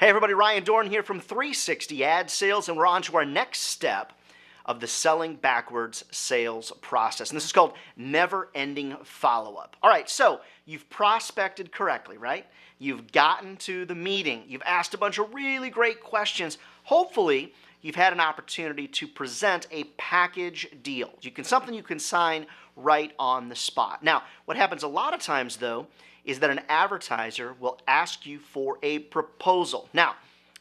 Hey everybody, Ryan Dohrn here from 360 Ad Sales, and we're on to our next step of the selling backwards sales process. And this is called never-ending follow-up. All right, so you've prospected correctly, right? You've gotten to the meeting. You've asked a bunch of really great questions. Hopefully, you've had an opportunity to present a package deal. Something you can sign right on the spot. Now, what happens a lot of times, though, is that an advertiser will ask you for a proposal. Now,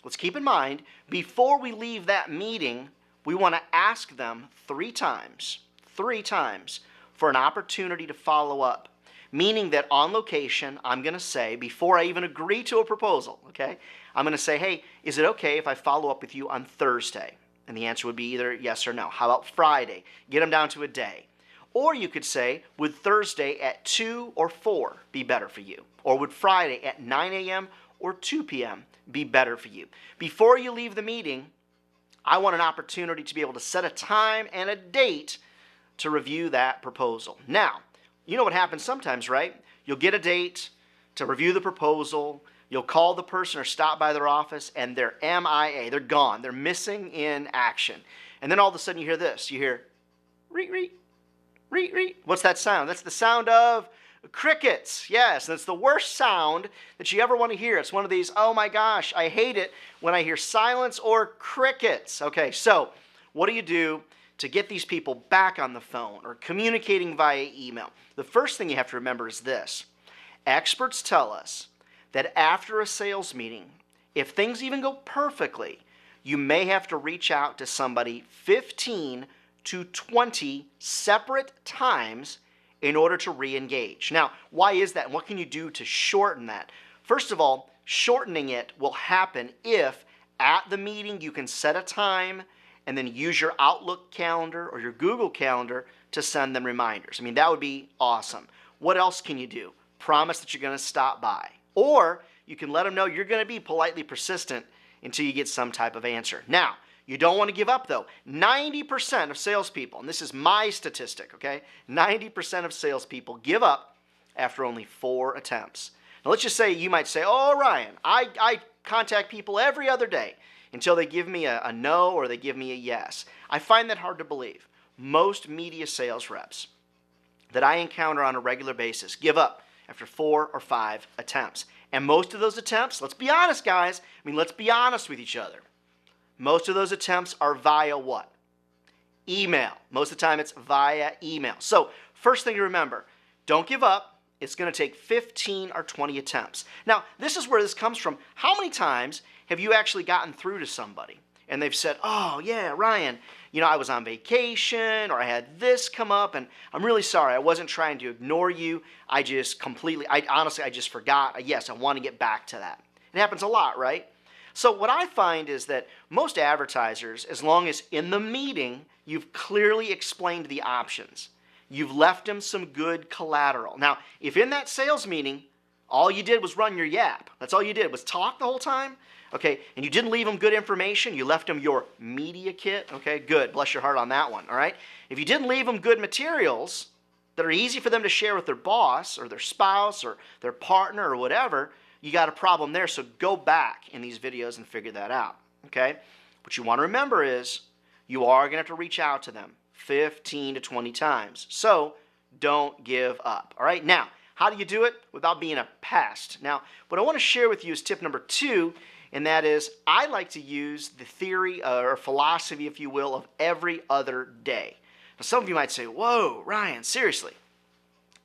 let's keep in mind, before we leave that meeting, we want to ask them three times for an opportunity to follow up. Meaning that on location, I'm going to say, before I even agree to a proposal, okay, I'm going to say, hey, is it okay if I follow up with you on Thursday? And the answer would be either yes or no. How about Friday? Get them down to a day. Or you could say, would Thursday at 2 or 4 be better for you? Or would Friday at 9 a.m. or 2 p.m. be better for you? Before you leave the meeting, I want an opportunity to be able to set a time and a date to review that proposal. Now, you know what happens sometimes, right? You'll get a date to review the proposal. You'll call the person or stop by their office, and they're MIA. They're gone. They're missing in action. And then all of a sudden you hear this. You hear, reet, reet. Reet, reet. What's that sound? That's the sound of crickets. Yes, and it's the worst sound that you ever want to hear. It's one of these, oh my gosh, I hate it when I hear silence or crickets. Okay, so what do you do to get these people back on the phone or communicating via email? The first thing you have to remember is this. Experts tell us that after a sales meeting, if things even go perfectly, you may have to reach out to somebody 15 to 20 separate times in order to re-engage. Now, why is that, and what can you do to shorten that? First of all, shortening it will happen if at the meeting you can set a time and then use your Outlook calendar or your Google calendar to send them reminders. I mean, that would be awesome. What else can you do? Promise that you're going to stop by. Or you can let them know you're going to be politely persistent until you get some type of answer. Now, you don't want to give up, though. 90% of salespeople, and this is my statistic, okay? 90% of salespeople give up after only 4 attempts. Now, let's just say you might say, oh, Ryan, I contact people every other day until they give me a no or they give me a yes. I find that hard to believe. Most media sales reps that I encounter on a regular basis give up after 4 or 5 attempts. And most of those attempts, let's be honest, guys. I mean, let's be honest with each other. Most of those attempts are via what? Email. Most of the time it's via email. So first thing to remember, don't give up. It's going to take 15 or 20 attempts. Now, this is where this comes from. How many times have you actually gotten through to somebody and they've said, oh, yeah, Ryan, you know, I was on vacation or I had this come up and I'm really sorry. I wasn't trying to ignore you. I just forgot. Yes, I want to get back to that. It happens a lot, right? So what I find is that most advertisers, as long as in the meeting you've clearly explained the options, you've left them some good collateral. Now, if in that sales meeting all you did was run your yap, that's all you did was talk the whole time, okay, and you didn't leave them good information, you left them your media kit, okay, good, bless your heart on that one, all right? If you didn't leave them good materials that are easy for them to share with their boss or their spouse or their partner or whatever, you got a problem there, so go back in these videos and figure that out, okay? What you want to remember is you are going to have to reach out to them 15 to 20 times, so don't give up, all right? Now, how do you do it without being a pest? Now, what I want to share with you is tip number 2, and that is I like to use the theory or philosophy, if you will, of every other day. Now, some of you might say, whoa, Ryan, seriously?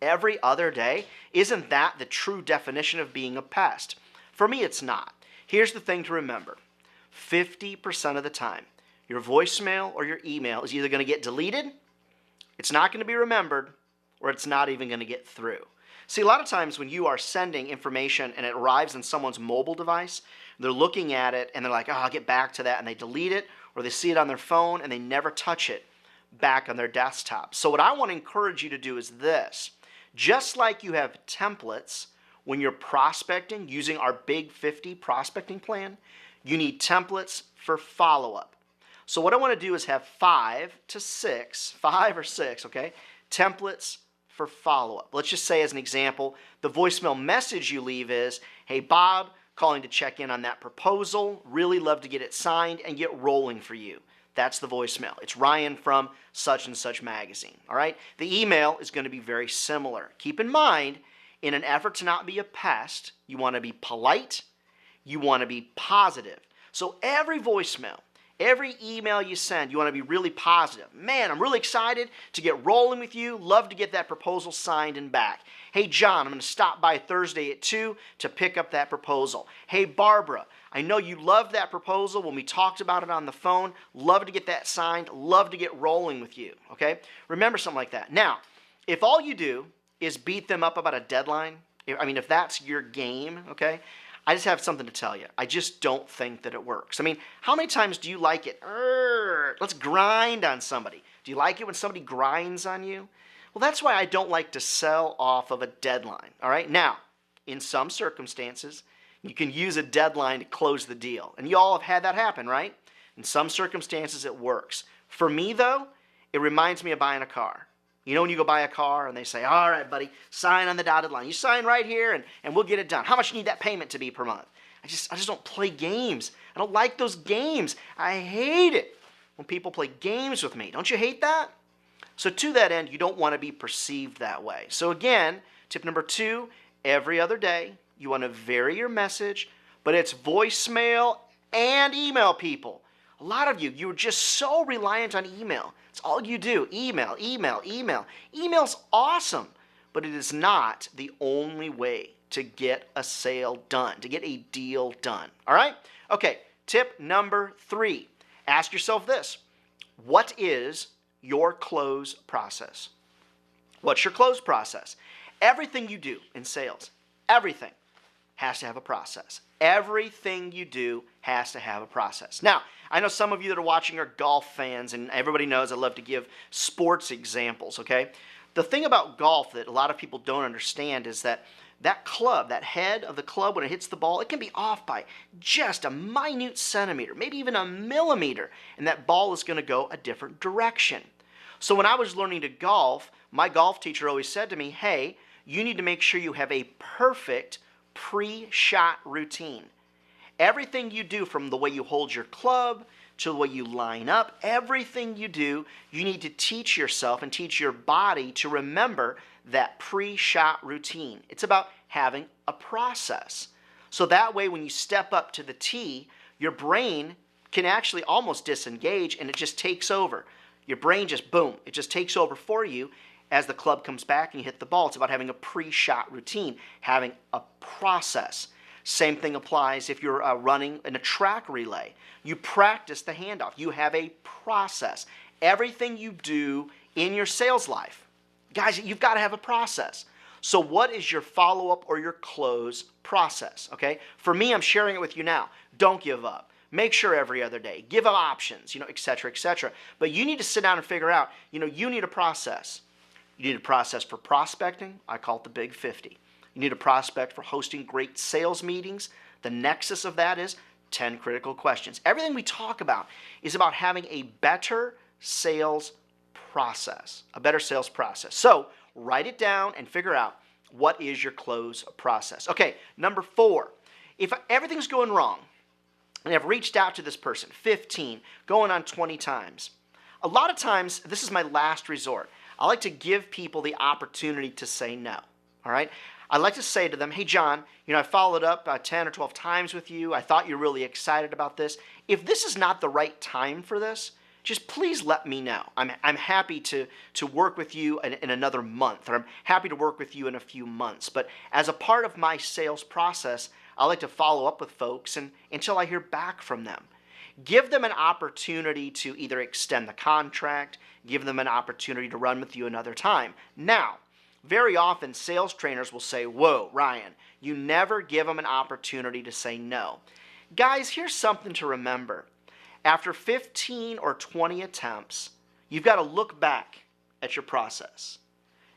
Every other day? Isn't that the true definition of being a pest? For me, it's not. Here's the thing to remember. 50% of the time, your voicemail or your email is either going to get deleted, it's not going to be remembered, or it's not even going to get through. See, a lot of times when you are sending information and it arrives on someone's mobile device, they're looking at it and they're like, oh, I'll get back to that, and they delete it, or they see it on their phone and they never touch it back on their desktop. So what I want to encourage you to do is this. Just like you have templates when you're prospecting using our Big 50 prospecting plan, you need templates for follow-up. So what I want to do is have 5 or 6, okay, templates for follow-up. Let's just say as an example, the voicemail message you leave is, hey, Bob, calling to check in on that proposal. Really love to get it signed and get rolling for you. That's the voicemail. It's Ryan from such and such magazine. All right. The email is going to be very similar. Keep in mind, in an effort to not be a pest, you want to be polite. You want to be positive. So every voicemail, every email you send, you want to be really positive. Man, I'm really excited to get rolling with you. Love to get that proposal signed and back. Hey, John, I'm going to stop by Thursday at 2 to pick up that proposal. Hey, Barbara, I know you loved that proposal when we talked about it on the phone. Love to get that signed. Love to get rolling with you, okay? Remember something like that. Now, if all you do is beat them up about a deadline, if that's your game, okay, I just have something to tell you. I just don't think that it works. How many times do you like it? Let's grind on somebody. Do you like it when somebody grinds on you? Well, that's why I don't like to sell off of a deadline, all right? Now, in some circumstances, you can use a deadline to close the deal. And you all have had that happen, right? In some circumstances, it works. For me, though, it reminds me of buying a car. You know when you go buy a car and they say, all right, buddy, sign on the dotted line. You sign right here and we'll get it done. How much do you need that payment to be per month? I just don't play games. I don't like those games. I hate it when people play games with me. Don't you hate that? So to that end, you don't want to be perceived that way. So again, tip number 2, every other day, you want to vary your message, but it's voicemail and email, people. A lot of you, you're just so reliant on email. It's all you do. Email, email, email. Email's awesome, but it is not the only way to get a sale done, to get a deal done. All right? Okay, tip number 3. Ask yourself this. What is your close process? What's your close process? Everything you do in sales, everything has to have a process. Everything you do has to have a process. Now, I know some of you that are watching are golf fans, and everybody knows I love to give sports examples, okay? The thing about golf that a lot of people don't understand is that club, that head of the club, when it hits the ball, it can be off by just a minute centimeter, maybe even a millimeter, and that ball is going to go a different direction. So when I was learning to golf, my golf teacher always said to me, hey, you need to make sure you have a perfect pre-shot routine. Everything you do, from the way you hold your club to the way you line up, everything you do, you need to teach yourself and teach your body to remember that pre-shot routine. It's about having a process. So that way when you step up to the tee, your brain can actually almost disengage and it just takes over. Your brain just, boom, it just takes over for you as the club comes back and you hit the ball. It's about having a pre-shot routine, having a process. Same thing applies if you're running in a track relay. You practice the handoff. You have a process. Everything you do in your sales life, guys, you've got to have a process. So what is your follow-up or your close process, okay? For me, I'm sharing it with you now. Don't give up. Make sure every other day. Give them options, et cetera, et cetera. But you need to sit down and figure out, you need a process. You need a process for prospecting. I call it the Big 50. You need a prospect for hosting great sales meetings. The nexus of that is 10 critical questions. Everything we talk about is about having a better sales process, a better sales process. So write it down and figure out what is your close process. Okay, number 4, if everything's going wrong and I've reached out to this person 15, going on 20 times, a lot of times this is my last resort. I like to give people the opportunity to say no, all right? I like to say to them, hey, John, I followed up 10 or 12 times with you. I thought you're really excited about this. If this is not the right time for this, just please let me know. I'm happy to work with you in another month, or I'm happy to work with you in a few months. But as a part of my sales process, I like to follow up with folks until I hear back from them. Give them an opportunity to either extend the contract, give them an opportunity to run with you another time. Now, very often sales trainers will say, whoa, Ryan, you never give them an opportunity to say no. Guys, here's something to remember. After 15 or 20 attempts, you've got to look back at your process.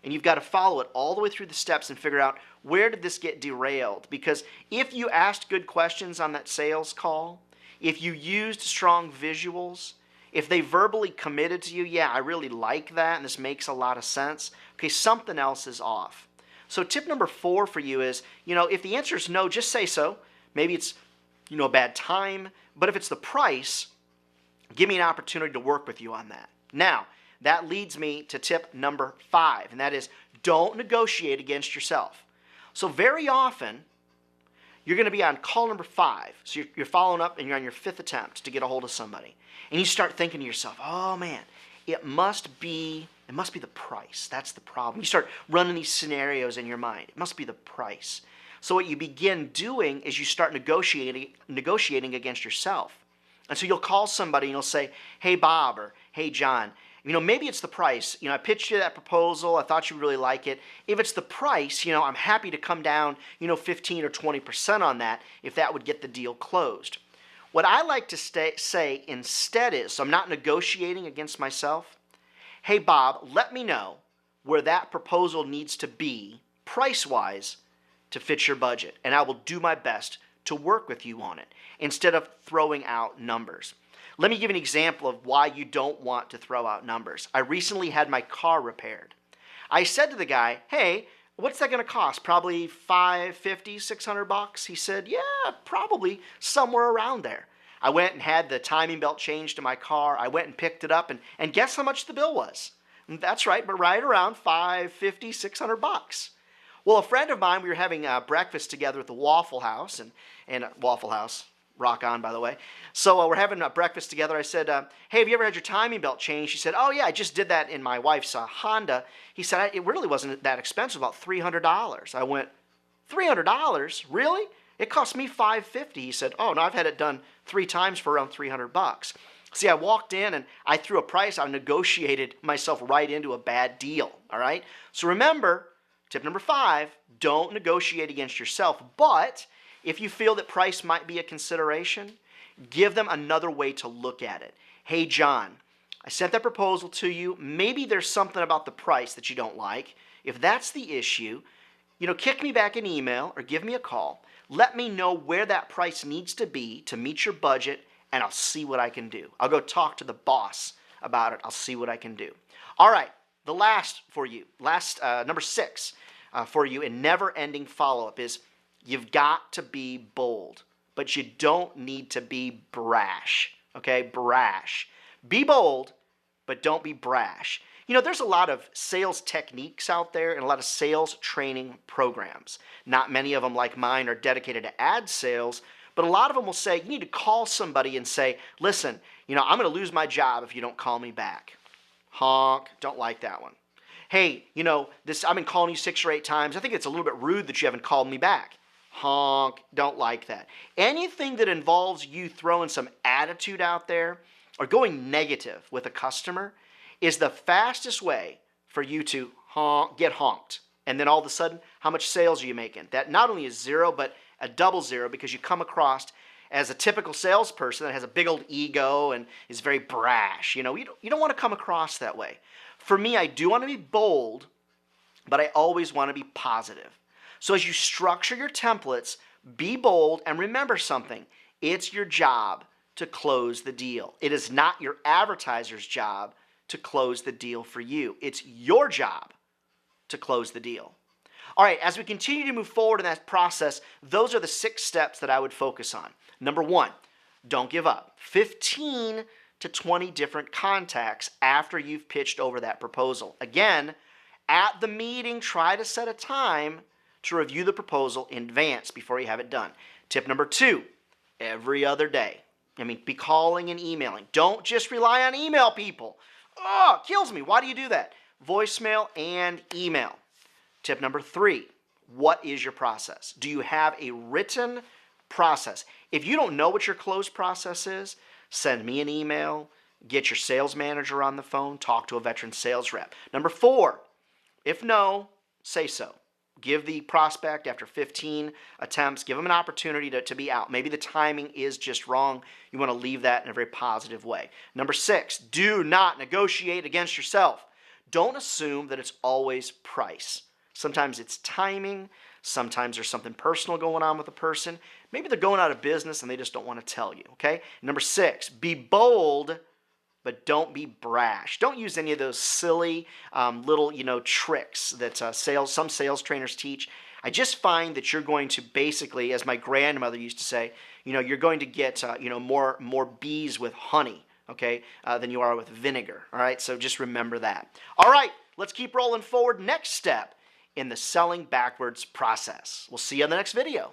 And you've got to follow it all the way through the steps and figure out, where did this get derailed? Because if you asked good questions on that sales call, if you used strong visuals, if they verbally committed to you, yeah, I really like that and this makes a lot of sense, okay, something else is off. So tip number 4 for you is, if the answer is no, just say so. Maybe it's, a bad time. But if it's the price, give me an opportunity to work with you on that. Now, that leads me to tip number 5, and that is don't negotiate against yourself. So very often, you're going to be on call number 5. So you're following up and you're on your 5th attempt to get a hold of somebody. And you start thinking to yourself, oh man, it must be the price. That's the problem. You start running these scenarios in your mind. It must be the price. So what you begin doing is you start negotiating against yourself. And so you'll call somebody and you'll say, hey, Bob, or hey, John, maybe it's the price. I pitched you that proposal. I thought you'd really like it. If it's the price, I'm happy to come down, 15 or 20% on that if that would get the deal closed. What I like to say instead is, so I'm not negotiating against myself. Hey, Bob, let me know where that proposal needs to be price-wise to fit your budget, and I will do my best to work with you on it instead of throwing out numbers. Let me give an example of why you don't want to throw out numbers. I recently had my car repaired. I said to the guy, hey, what's that going to cost? Probably $550, $600? He said, yeah, probably somewhere around there. I went and had the timing belt changed to my car. I went and picked it up, and guess how much the bill was? That's right, but right around $550, $600. Well, a friend of mine, we were having breakfast together at the Waffle House, and Waffle House, rock on, by the way. So we're having breakfast together. I said, hey, have you ever had your timing belt changed? He said, oh, yeah, I just did that in my wife's Honda. He said, it really wasn't that expensive, about $300. I went, $300? Really? It cost me $550. He said, oh, no, I've had it done 3 times for around $300. See, I walked in and I threw a price. I negotiated myself right into a bad deal, all right? So remember, tip number 5, don't negotiate against yourself, but if you feel that price might be a consideration, give them another way to look at it. Hey, John, I sent that proposal to you. Maybe there's something about the price that you don't like. If that's the issue, kick me back an email or give me a call. Let me know where that price needs to be to meet your budget, and I'll see what I can do. I'll go talk to the boss about it. I'll see what I can do. All right, the last for you, number 6 for you in never-ending follow-up is you've got to be bold, but you don't need to be brash, okay? Brash. Be bold, but don't be brash. There's a lot of sales techniques out there and a lot of sales training programs. Not many of them, like mine, are dedicated to ad sales, but a lot of them will say you need to call somebody and say, listen, I'm going to lose my job if you don't call me back. Honk, don't like that one. Hey, I've been calling you 6 or 8 times. I think it's a little bit rude that you haven't called me back. Honk, don't like that. Anything that involves you throwing some attitude out there or going negative with a customer is the fastest way for you to get honked. And then all of a sudden, how much sales are you making? That not only is 0, but a double 0, because you come across as a typical salesperson that has a big old ego and is very brash. You don't want to come across that way. For me, I do want to be bold, but I always want to be positive. So as you structure your templates, be bold, and remember something. It's your job to close the deal. It is not your advertiser's job to close the deal for you. It's your job to close the deal. All right, as we continue to move forward in that process, those are the 6 steps that I would focus on. Number 1, don't give up. 15 to 20 different contacts after you've pitched over that proposal. Again, at the meeting, try to set a time to review the proposal in advance before you have it done. Tip number 2, every other day. Be calling and emailing. Don't just rely on email people. Oh, it kills me. Why do you do that? Voicemail and email. Tip number 3, what is your process? Do you have a written process? If you don't know what your close process is, send me an email, get your sales manager on the phone, talk to a veteran sales rep. Number 4, if no, say so. Give the prospect, after 15 attempts, give them an opportunity to be out. Maybe the timing is just wrong. You want to leave that in a very positive way. Number 6, do not negotiate against yourself. Don't assume that it's always price. Sometimes it's timing. Sometimes there's something personal going on with a person. Maybe they're going out of business and they just don't want to tell you, okay? Number 6, be bold, but don't be brash. Don't use any of those silly little, tricks that some sales trainers teach. I just find that you're going to basically, as my grandmother used to say, you're going to get more bees with honey, okay, than you are with vinegar. All right, so just remember that. All right, let's keep rolling forward. Next step in the selling backwards process. We'll see you on the next video.